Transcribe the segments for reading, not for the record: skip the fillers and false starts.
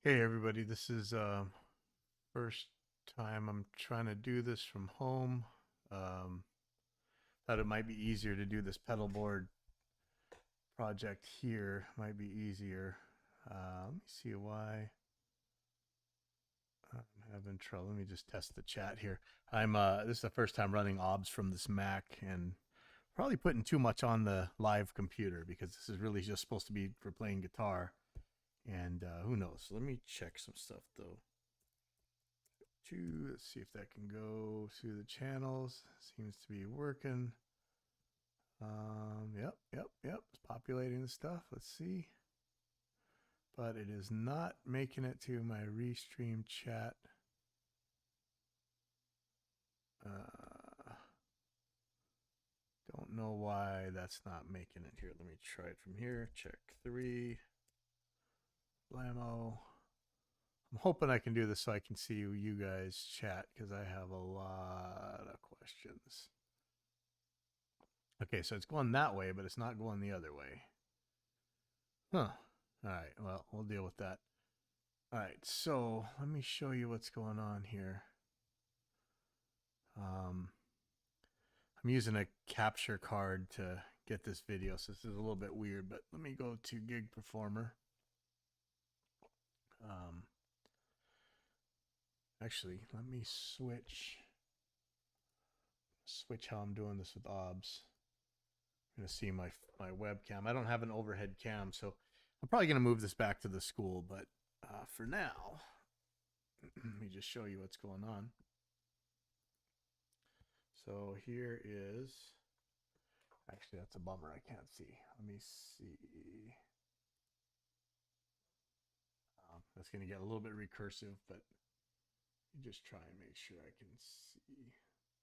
Hey everybody, this is first time I'm trying to do this from home. Um, Thought it might be easier to do this pedalboard project here. Might be easier. Let me see why I'm having trouble. Let me just test the chat here. This is the first time running OBS from this Mac and probably putting too much on the live computer because this is really just supposed to be for playing guitar. And who knows? Let me check some stuff though. Let's see if that can go through the channels. Seems to be working. Yep. It's populating the stuff. Let's see. But it is not making it to my restream chat. Don't know why that's not making it here. Let me try it from here. Check 3. Blammo. I'm hoping I can do this so I can see you guys chat because I have a lot of questions. Okay, so it's going that way, but it's not going the other way. Huh. All right, well, we'll deal with that. All right, so let me show you what's going on here. I'm using a capture card to get this video, so this is a little bit weird, but let me go to Gig Performer. Actually, let me switch how I'm doing this with OBS. I'm going to see my webcam. I don't have an overhead cam, so I'm probably going to move this back to the school, but for now, let me just show you what's going on. So here is, actually that's a bummer, I can't see. Let me see. That's going to get a little bit recursive, but just try and make sure I can see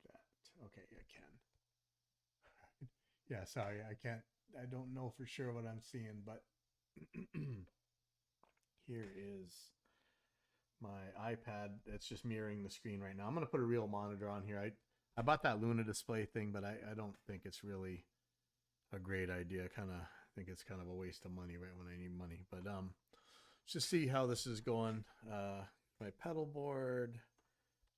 that. Okay, I can. Yeah, sorry, I don't know for sure what I'm seeing, but here is my iPad that's just mirroring the screen right now. I'm going to put a real monitor on here. I bought that Luna display thing, but I don't think it's really a great idea. I think it's kind of a waste of money right when I need money. But let's just see how this is going. My pedal board.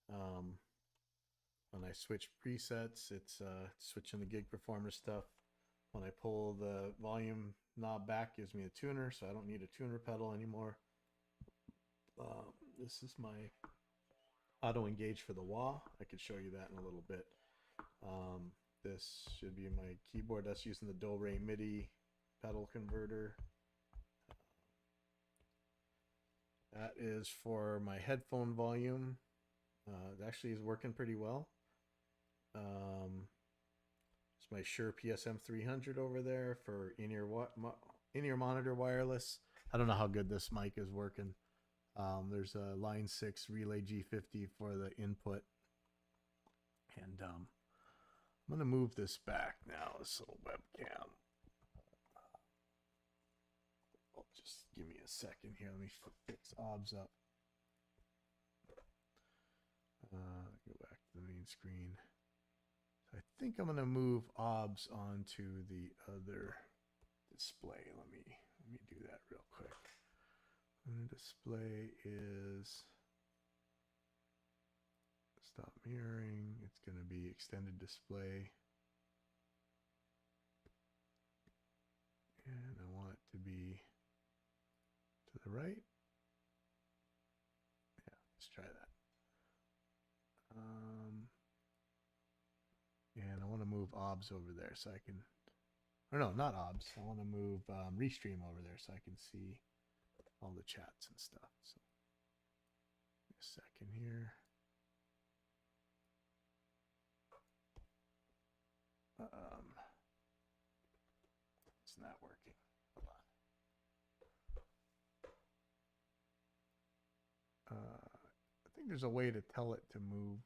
When I switch presets, it's switching the Gig Performer stuff. When I pull the volume knob back, gives me a tuner, so I don't need a tuner pedal anymore. This is my auto engage for the wah. I could show you that in a little bit. This should be my keyboard. That's using the Do-Re MIDI pedal converter. That is for my headphone volume. It actually is working pretty well. It's my Shure PSM 300 over there for in-ear monitor wireless. I don't know how good this mic is working. There's a Line 6 Relay G50 for the input. And I'm going to move this back now, this little webcam. Oh, just give me a second here. Let me fix OBS up. Go back to the main screen. So I think I'm going to move OBS onto the other display. Let me do that real quick. And the display is stop mirroring. It's going to be extended display. And I want it to be to the right. Yeah, let's try that. And I want to move OBS over there so I can, or no, not OBS. I want to move Restream over there so I can see all the chats and stuff. So, a second here. It's not working. Hold on. I think there's a way to tell it to move.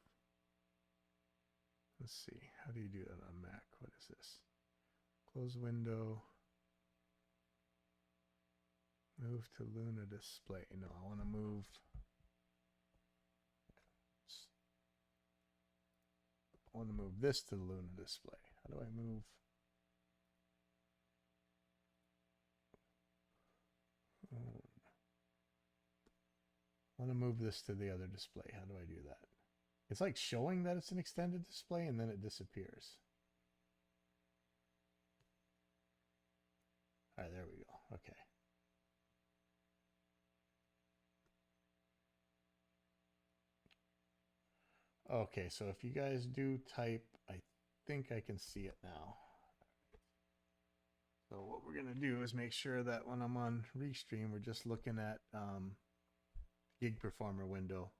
Let's see. How do you do that on Mac? What is this? Close window. Move to Luna display. No, I want to move. I want to move this to the Luna display. How do I move? want to move this to the other display. How do I do that? It's like showing that it's an extended display and then it disappears. All right, there we go. Okay. Okay, so if you guys do type, I think I can see it now. So what we're going to do is make sure that when I'm on Restream, we're just looking at Gig Performer window.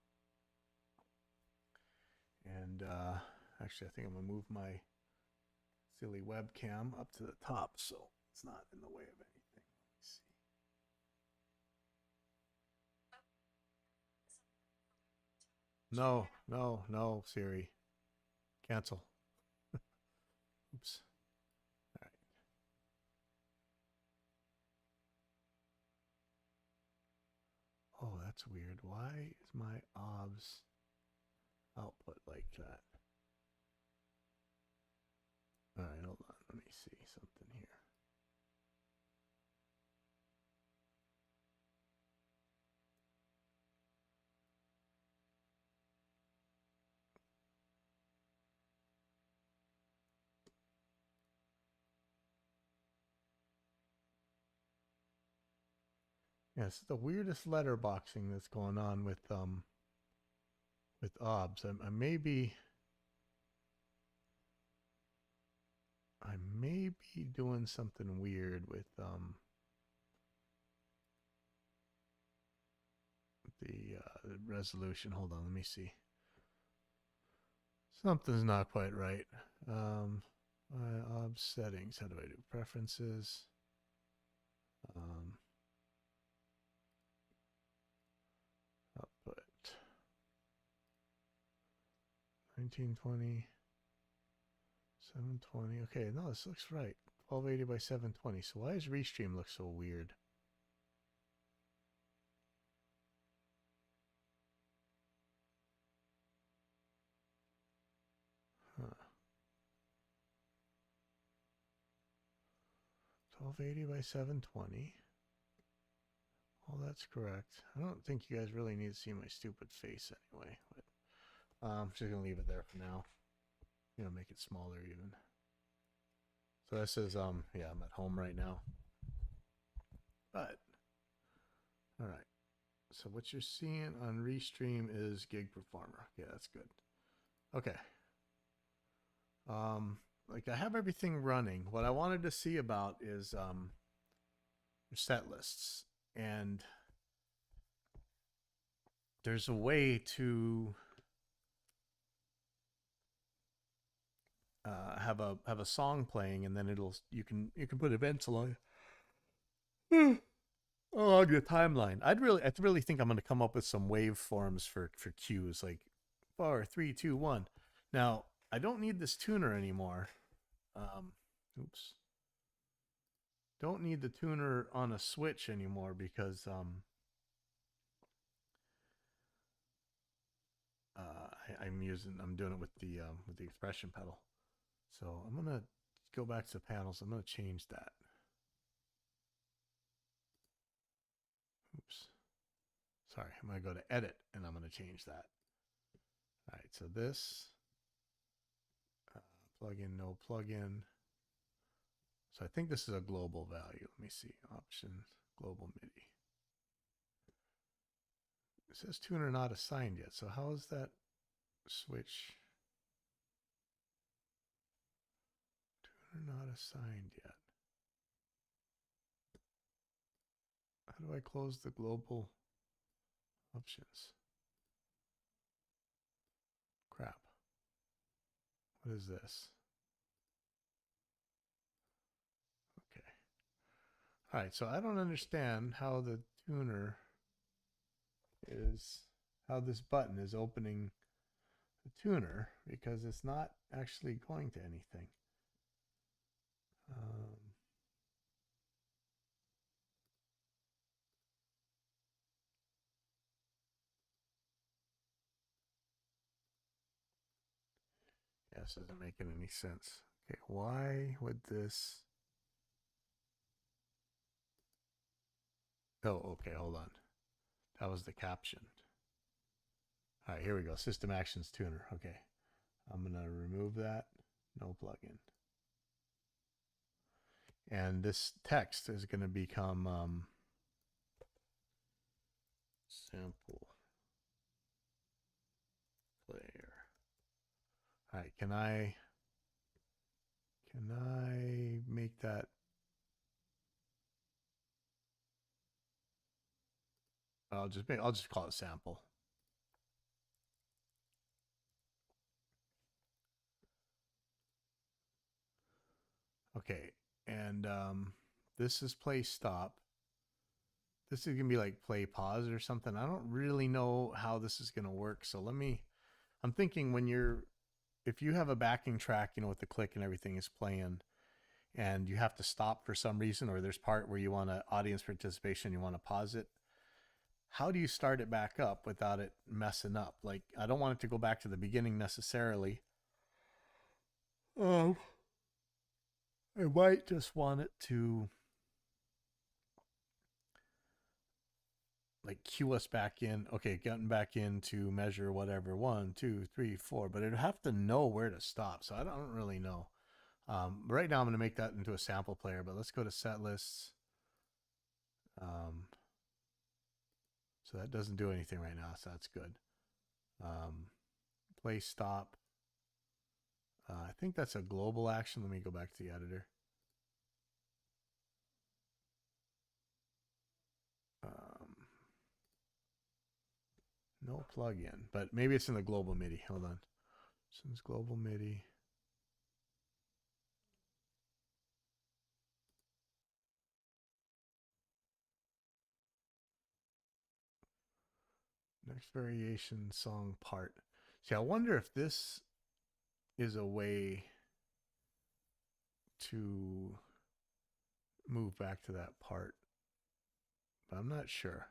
And actually, I think I'm going to move my silly webcam up to the top so it's not in the way of anything. Let me see. No, no, no, Siri. Cancel. Oops. All right. Oh, that's weird. Why is my OBS output like that? All right, hold on. Let me see something here. Yes, the weirdest letterboxing that's going on with OBS. I may be doing something weird with the resolution. Hold on, let me see. Something's not quite right. OBS settings. How do I do preferences? Output 1920 720. Okay, no, this looks right. 1280 by 720. So why does Restream look so weird? Huh. 1280 by 720. Well, that's correct. I don't think you guys really need to see my stupid face anyway. But I'm just gonna leave it there for now. You know, make it smaller even. So this is yeah, I'm at home right now. But all right. So what you're seeing on Restream is Gig Performer. Yeah, that's good. Okay. Like I have everything running. What I wanted to see about is set lists, and there's a way to have a song playing, and then you can put events along along the timeline. I really think I'm going to come up with some waveforms for cues, like 4, 3, 2, 1. Now I don't need this tuner anymore. Oops. Don't need the tuner on a switch anymore because I'm doing it with the expression pedal. So I'm gonna go back to the panels. I'm gonna change that. Oops. Sorry, I'm gonna go to edit and I'm gonna change that. All right, so this plugin, no plugin. So I think this is a global value. Let me see. Options, global MIDI. It says tuner not assigned yet. So how is that switch? Tuner not assigned yet. How do I close the global options? Crap. What is this? Okay. All right, so I don't understand how the tuner is, how this button is opening the tuner, because it's not actually going to anything. Yeah, this isn't making any sense. Okay, why would this? Oh, okay, hold on. That was the caption. All right, here we go. System Actions Tuner. Okay. I'm going to remove that. No plugin. And this text is going to become sample player. All right, can I make that? I'll just call it sample. Okay, and this is play stop. This is gonna be like play pause or something. I don't really know how this is gonna work. So I'm thinking if you have a backing track, you know, with the click and everything is playing, and you have to stop for some reason, or there's part where you want to audience participation, you want to pause it. How do you start it back up without it messing up? Like, I don't want it to go back to the beginning necessarily. I might just want it to like cue us back in. Okay, getting back in to measure whatever 1, 2, 3, 4, but it'd have to know where to stop. So I don't really know. Right now I'm going to make that into a sample player, but let's go to set lists. So that doesn't do anything right now, so that's good. Play stop. I think that's a global action. Let me go back to the editor. No plugin, but maybe it's in the global MIDI. Hold on. Since global MIDI. Next variation song part. See, I wonder if this is a way to move back to that part, but I'm not sure.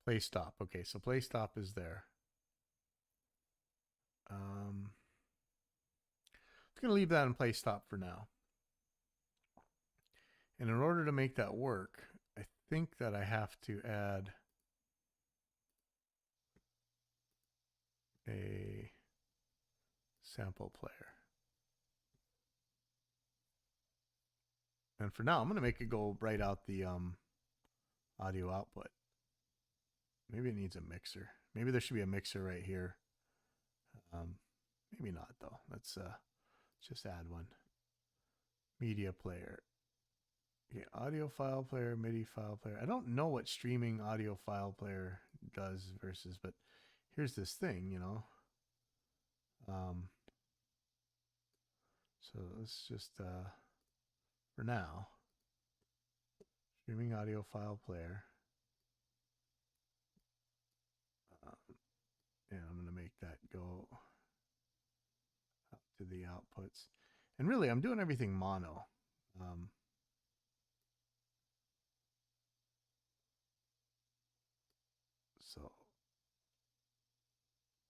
Play stop. Okay, so play stop is there. I'm going to leave that in play stop for now. And in order to make that work, I think that I have to add a sample player. And for now, I'm going to make it go right out the audio output. Maybe it needs a mixer. Maybe there should be a mixer right here. Maybe not though. Let's just add one. Media player. Okay, audio file player, MIDI file player. I don't know what streaming audio file player does versus, but here's this thing, you know. So let's just, for now, streaming audio file player. And I'm going to make that go up to the outputs. And really, I'm doing everything mono. So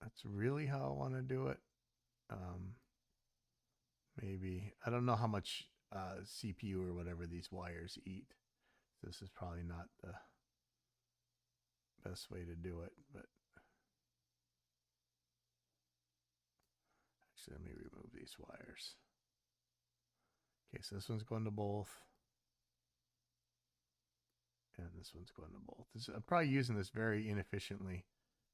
that's really how I want to do it. Maybe, I don't know how much CPU or whatever these wires eat. This is probably not the best way to do it, but actually let me remove these wires. Okay, so this one's going to both. And this one's going to both. I'm probably using this very inefficiently,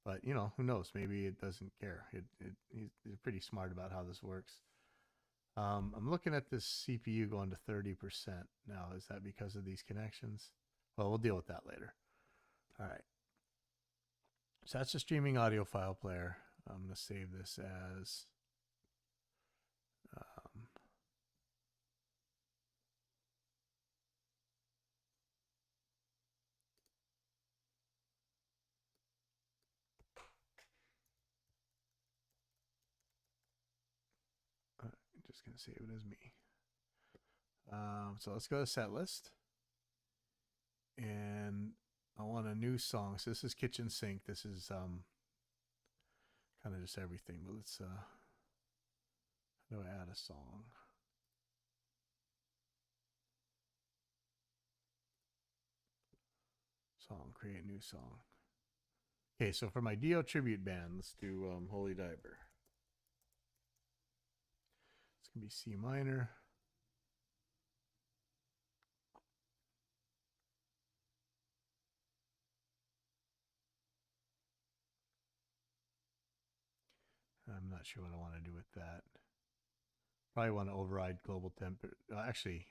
but you know, who knows? Maybe it doesn't care. He's pretty smart about how this works. I'm looking at this CPU going to 30% now. Is that because of these connections? Well, we'll deal with that later. All right. So that's a streaming audio file player. I'm going to save this as I'm just going to save it as me. So let's go to set list. And I want a new song. So this is kitchen sink. This is kind of just everything. But let's how do I add a song? Song, create new song. Okay, so for my Dio tribute band, let's do Holy Diver. It's going to be C minor. I'm not sure what I want to do with that. Probably want to override global tempo. Actually,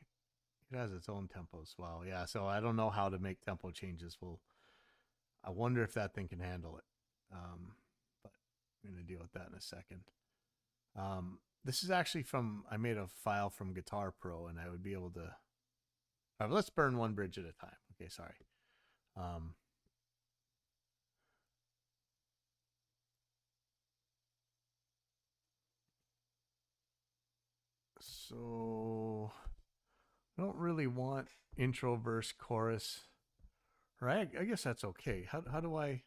it has its own tempo as well. Yeah, so I don't know how to make tempo changes. I wonder if that thing can handle it. But I'm going to deal with that in a second. This is actually I made a file from Guitar Pro, and I would be able to. All right, let's burn one bridge at a time. Okay, sorry. So I don't really want intro, verse, chorus. Right? I guess that's okay. How do I?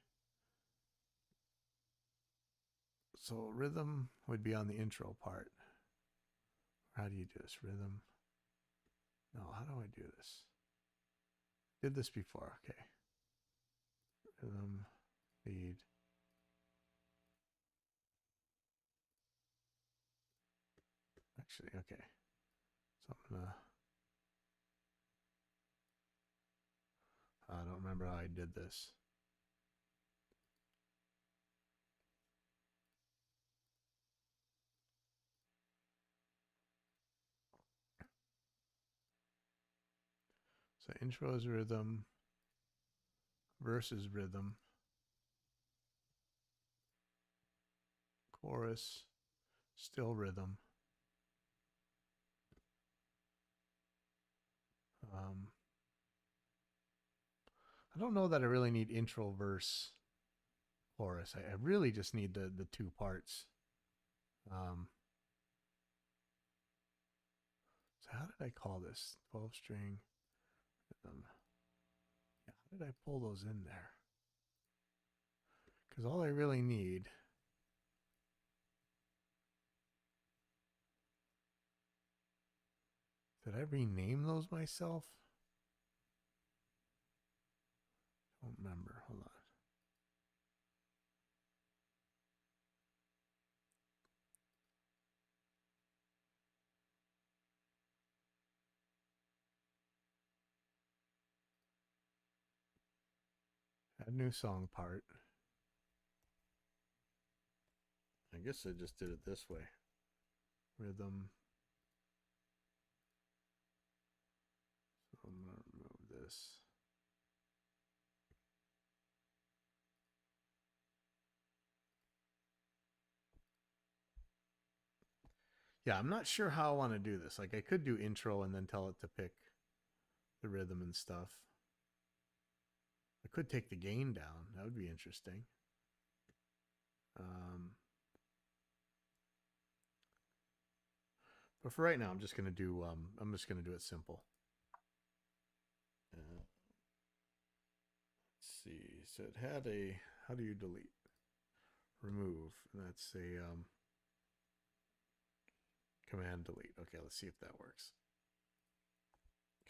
So rhythm would be on the intro part. How do you do this? Rhythm. No, how do I do this? Did this before. Okay. Rhythm, lead. Actually, okay. So I'm gonna. I don't remember how I did this. So intro is rhythm, verse is rhythm, chorus, still rhythm. I don't know that I really need intro, verse, chorus. I really just need the two parts. So how did I call this? 12 string. Yeah, how did I pull those in there? Because all I really need. Did I rename those myself? Don't remember. Hold on. Add new song part. I guess I just did it this way. Rhythm. So I'm going to remove this. Yeah, I'm not sure how I want to do this. Like I could do intro and then tell it to pick the rhythm and stuff. I could take the gain down. That would be interesting. But for right now, I'm just gonna do it simple. Let's see. So it had a. How do you delete? Remove. That's a command delete. Okay, let's see if that works.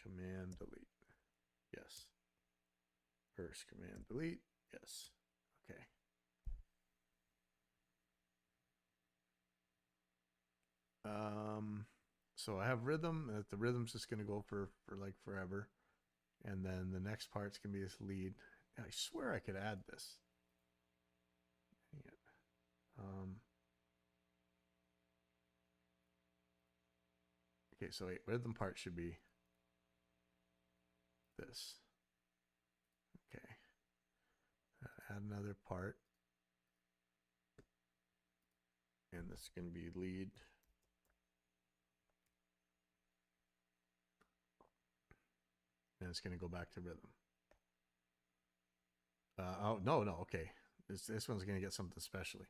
Command delete. Yes. First command delete. Yes. Okay. So I have rhythm. The rhythm's just gonna go for like forever, and then the next part's gonna be this lead. I swear I could add this. Dang it. Okay, so wait, rhythm part should be this. Okay. Add another part. And this is going to be lead. And it's going to go back to rhythm. Oh, no, okay. This one's going to get something specially.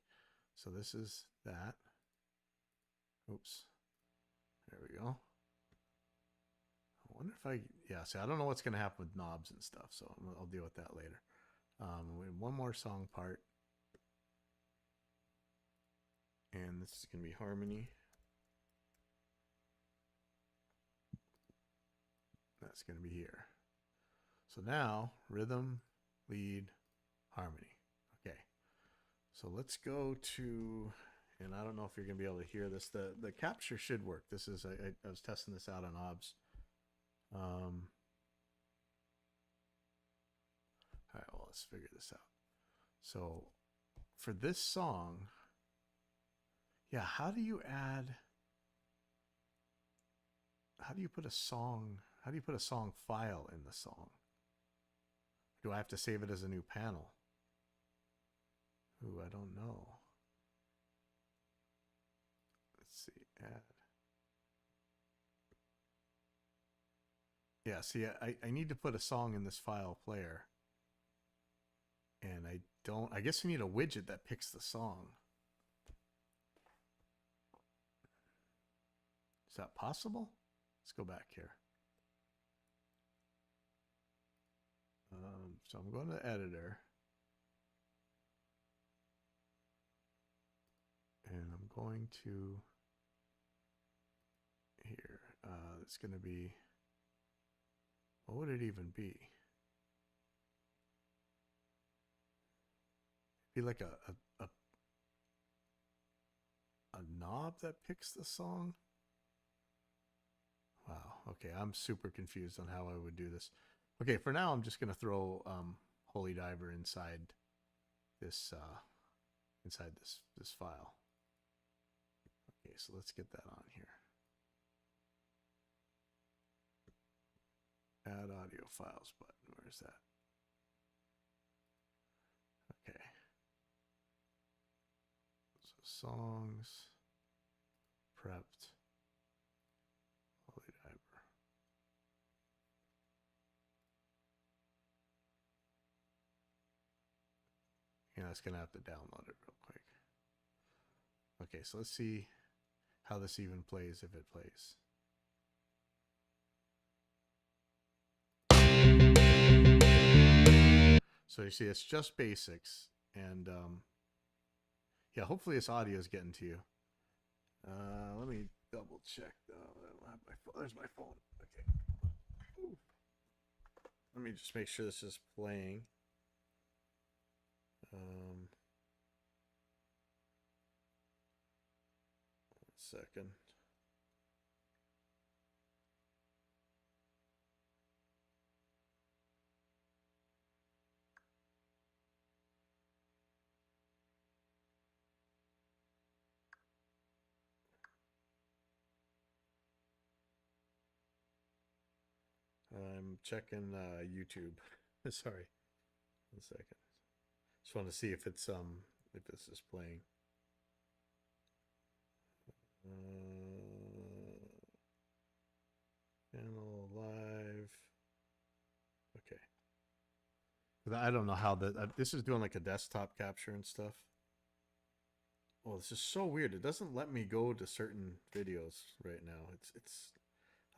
So this is that. Oops. There we go. I wonder if see, I don't know what's going to happen with knobs and stuff, so I'll deal with that later. We have one more song part. And this is going to be harmony. That's going to be here. So now, rhythm, lead, harmony. Okay. So let's go to, and I don't know if you're gonna be able to hear this. The capture should work. This is I was testing this out on OBS. All right, well, let's figure this out. So for this song, yeah, how do you put a song file in the song? Do I have to save it as a new panel? Ooh, I don't know. Let's see, add. Yeah, see, I need to put a song in this file player. And I guess I need a widget that picks the song. Is that possible? Let's go back here. So I'm going to editor. And I'm going to here. It's going to be, what would it even be? Be like a knob that picks the song. Wow. Okay, I'm super confused on how I would do this. Okay, for now I'm just gonna throw Holy Diver inside this this file. Okay, so let's get that on here. Add audio files button. Where's that? Okay. So songs, prepped, Holy Diver. Yeah, it's gonna have to download it real quick. Okay, so let's see how this even plays, if it plays. So you see, it's just basics, and yeah, hopefully this audio is getting to you. Let me double check though. I don't have my phone. There's my phone. Okay. Ooh. Let me just make sure this is playing. 1 second. I'm checking YouTube. Sorry. 1 second. Just want to see if it's if this is playing. Channel live. Okay. I don't know how this is doing like a desktop capture and stuff. Oh, this is so weird. It doesn't let me go to certain videos right now. It's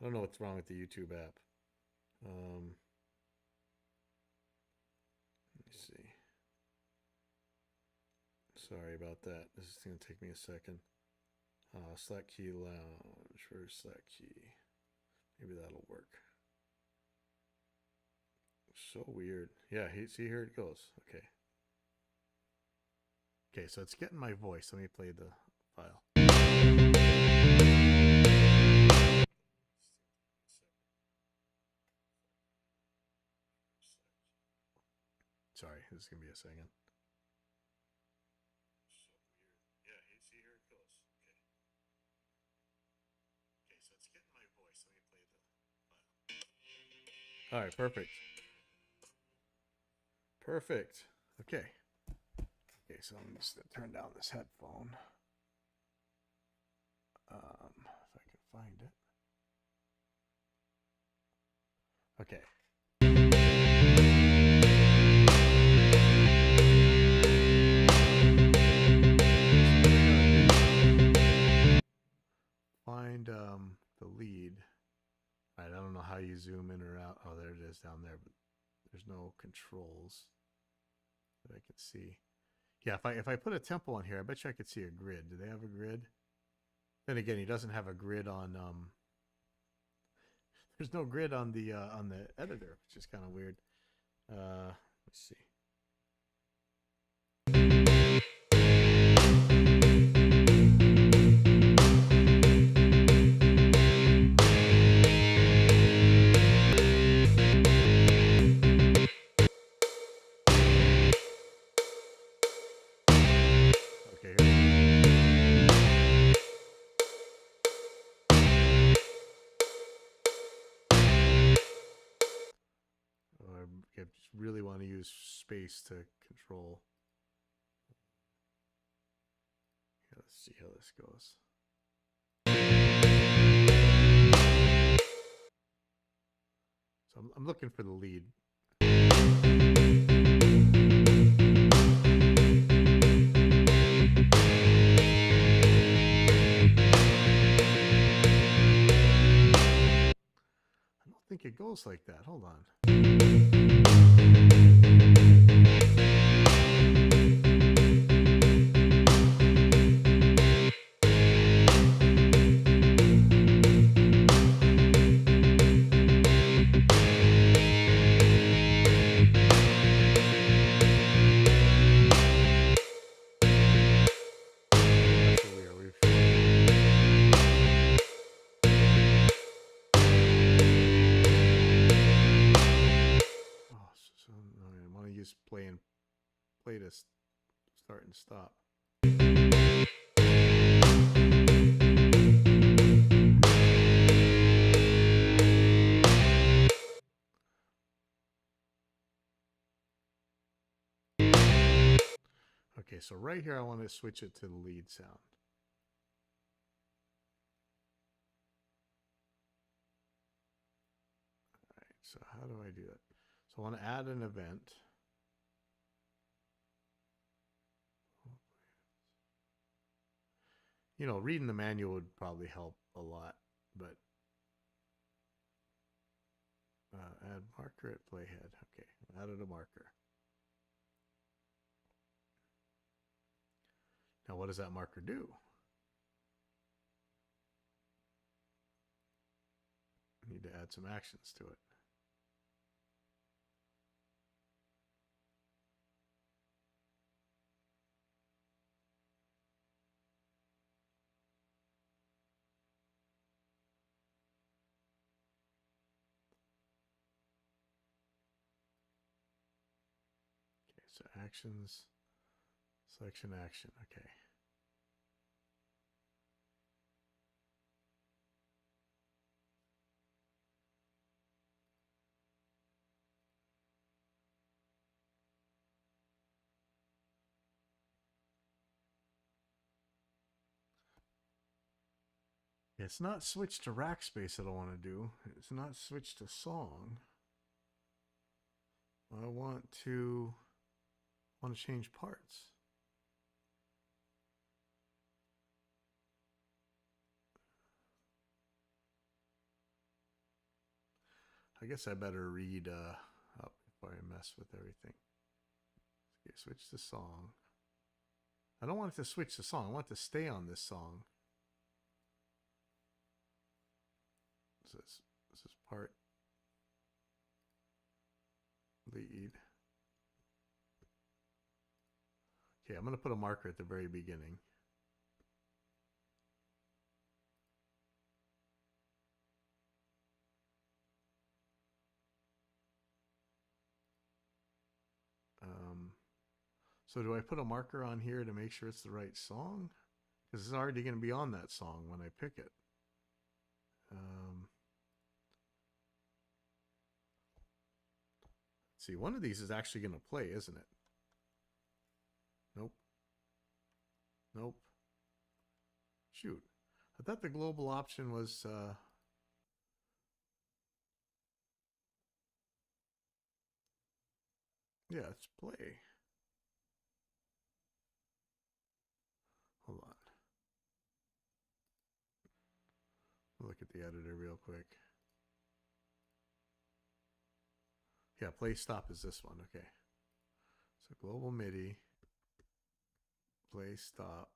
I don't know what's wrong with the YouTube app. Let me see. Sorry about that. This is going to take me a second. Slack key lounge. Where's Slack key? Maybe that'll work. So weird. Yeah, see, here it goes. Okay. Okay, so it's getting my voice. Let me play the file. Sorry, this is going to be a second. So weird. Yeah, see, here it goes. Okay. Okay, so it's getting my voice. Let me play the file. All right, perfect. Perfect. Okay. Okay, so I'm just going to turn down this headphone. If I can find it. Okay. Find the lead. All right, I don't know how you zoom in or out. Oh, there it is down there, but there's no controls that I can see. Yeah, if I put a tempo on here, I bet you I could see a grid. Do they have a grid? Then again, he doesn't have a grid on there's no grid on the editor, which is kind of weird. Let's see. really want to use space to control. Yeah, let's see how this goes. So I'm looking for the lead. I don't think it goes like that. Hold on. Play to start and stop. Okay, so right here I want to switch it to the lead sound. All right, so how do I do it? So I want to add an event. You know, reading the manual would probably help a lot, but add marker at playhead. Okay, added a marker. Now what does that marker do? I need to add some actions to it. Okay, so actions, selection action. Okay. It's not switch to rack space that I want to do. It's not switch to song. I want to change parts. I guess I better read up before I mess with everything. Okay, switch to song. I don't want it to switch the song. I want it to stay on this song. This is part lead. Okay, I'm going to put a marker at the very beginning. So do I put a marker on here to make sure it's the right song? Because it's already going to be on that song when I pick it. See, one of these is actually going to play, isn't it? Nope. Nope. Shoot. I thought the global option was... yeah, it's play. Hold on. Look at the editor real quick. Yeah, play stop is this one. Okay. So global MIDI, play stop.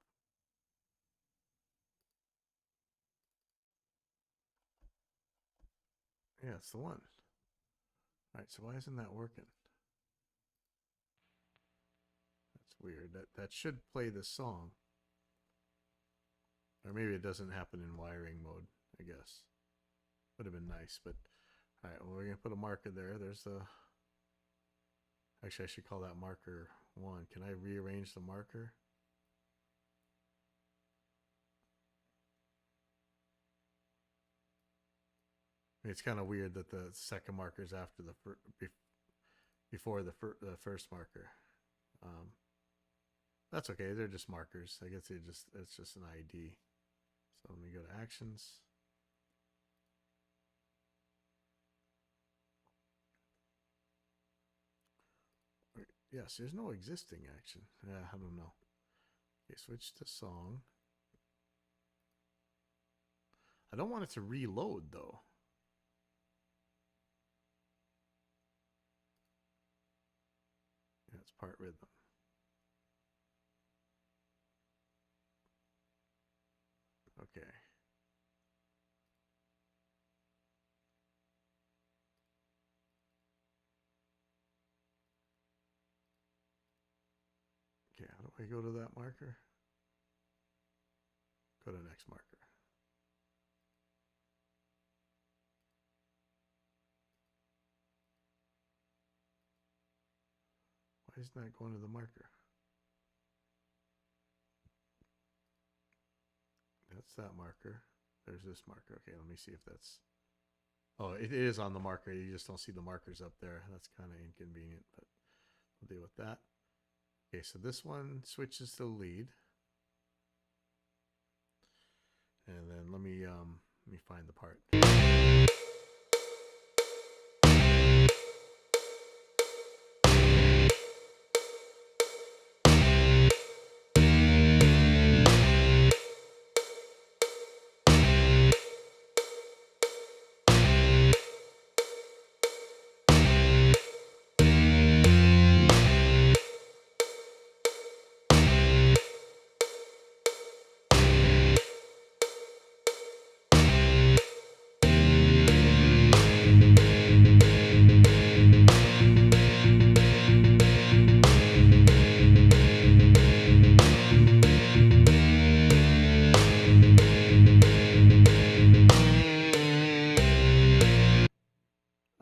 Yeah, it's the one. All right, so why isn't that working? That's weird. That should play the song. Or maybe it doesn't happen in wiring mode, I guess. Would have been nice, but all right, well, we're going to put a marker there. There's the... Actually, I should call that marker 1. Can I rearrange the marker? It's kind of weird that the second marker is after the first, before the first marker. That's okay. They're just markers. I guess it's just an ID. So let me go to actions. Yes, there's no existing action. I don't know. Okay, switch to song. I don't want it to reload though. Yeah, it's part rhythm. Okay. Okay, how do I go to that marker? Go to next marker. Why isn't that going to the marker? That's that marker. There's this marker. Okay, let me see if that's... Oh, it is on the marker. You just don't see the markers up there. That's kind of inconvenient, but we'll deal with that. Okay, so this one switches to lead. And then let me find the part.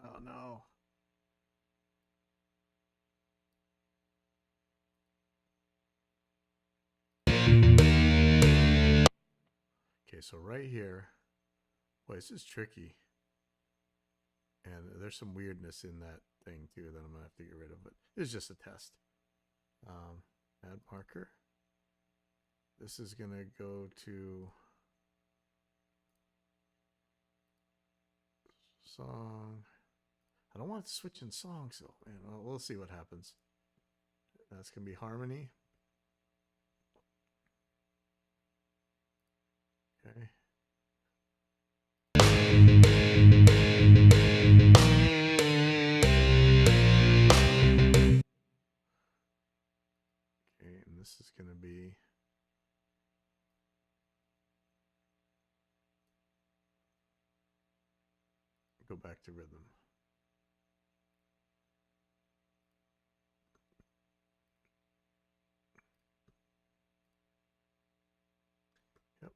Oh no. Okay, so right here, boy, this is tricky. And there's some weirdness in that thing too that I'm gonna have to get rid of, but it's just a test. Add marker. This is gonna go to song. I don't want to switch in songs, so man, we'll see what happens. That's gonna be harmony. Okay. Okay, and this is gonna be go back to rhythm. Yep.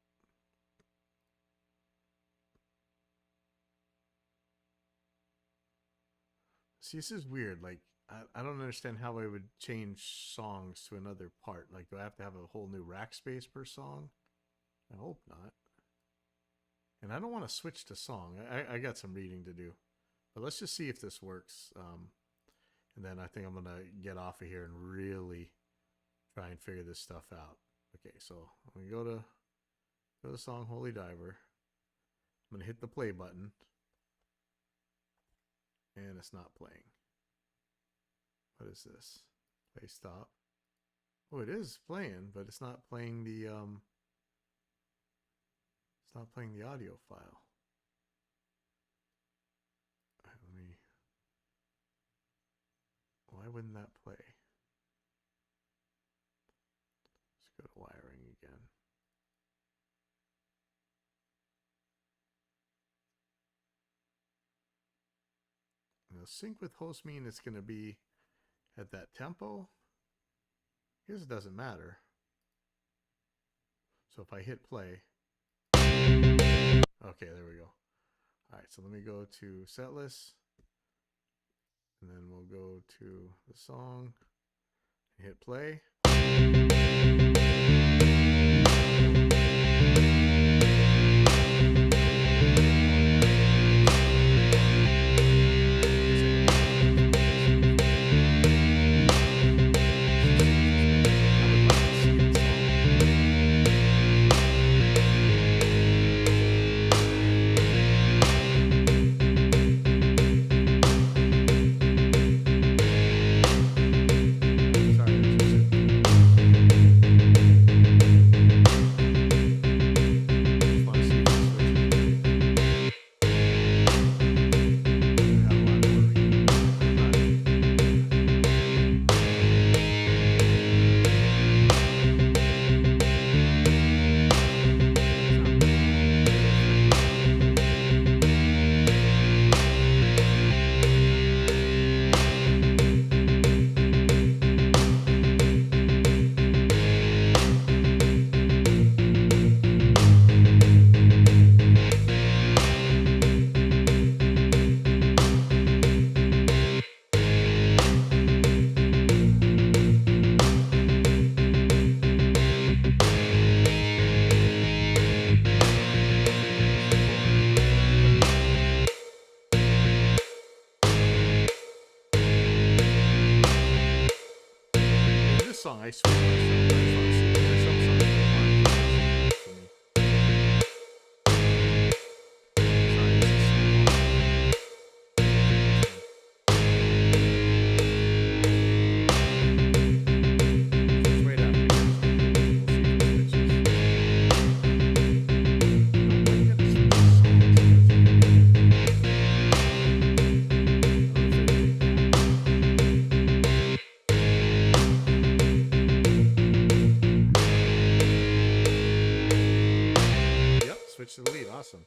See, this is weird. Like, I don't understand how I would change songs to another part. Like, do I have to have a whole new rack space per song? I hope not. And I don't want to switch to song. I got some reading to do. But let's just see if this works. And then I think I'm going to get off of here and really try and figure this stuff out. Okay, so I'm going to go to the song Holy Diver. I'm going to hit the play button. And it's not playing. What is this? Play stop. Oh, it is playing, but it's not playing the it's not playing the audio file. All right, let me. Why wouldn't that play? Let's go to wiring again. Now, sync with host mean it's going to be at that tempo. Here's it doesn't matter. So if I hit play. Okay, there we go. All right, so let me go to set list. And then we'll go to the song. Hit play. song I switched myself. There's some songs that aren't for me. Sorry, this is so long. It's right after here, so we'll see if it switches. Why can't it switch the songs? Yep, switch to the lead. Awesome.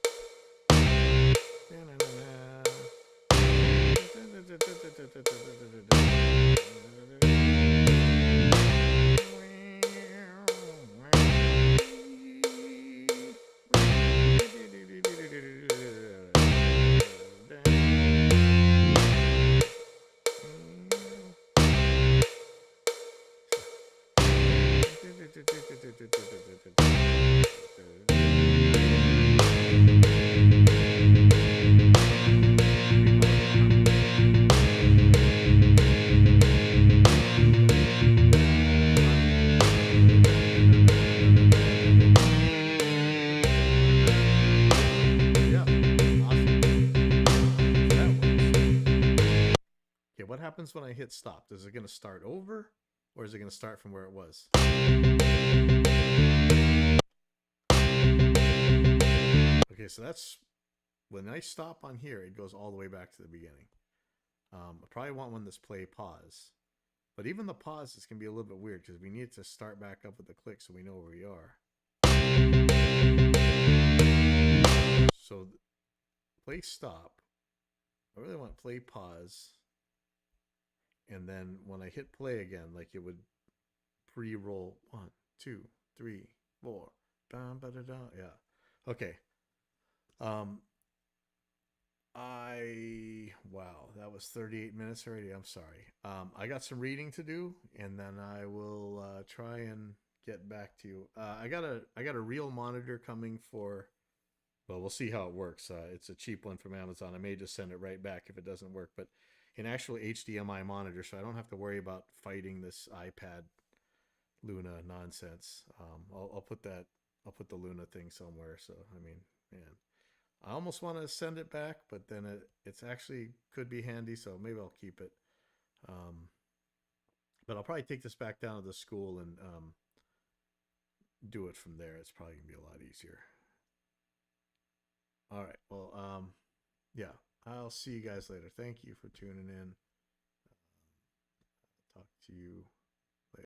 What happens when I hit stop? Is it going to start over, or is it going to start from where it was? Okay, so that's when I stop on here, it goes all the way back to the beginning. I probably want one that's play pause, but even the pauses can be a little bit weird because we need to start back up with the click so we know where we are. So play stop. I really want play pause. And then when I hit play again, like it would pre-roll 1, 2, 3, 4. Yeah. Okay. Wow, that was 38 minutes already. I'm sorry. I got some reading to do, and then I will try and get back to you. I got a real monitor coming for. Well, we'll see how it works. It's a cheap one from Amazon. I may just send it right back if it doesn't work, but an actual HDMI monitor, so I don't have to worry about fighting this iPad Luna nonsense. I'll put that. I'll put the Luna thing somewhere. So I mean, man, I almost want to send it back, but then it's actually could be handy, so maybe I'll keep it. But I'll probably take this back down to the school and do it from there. It's probably gonna be a lot easier. All right. Well, yeah. I'll see you guys later. Thank you for tuning in. Talk to you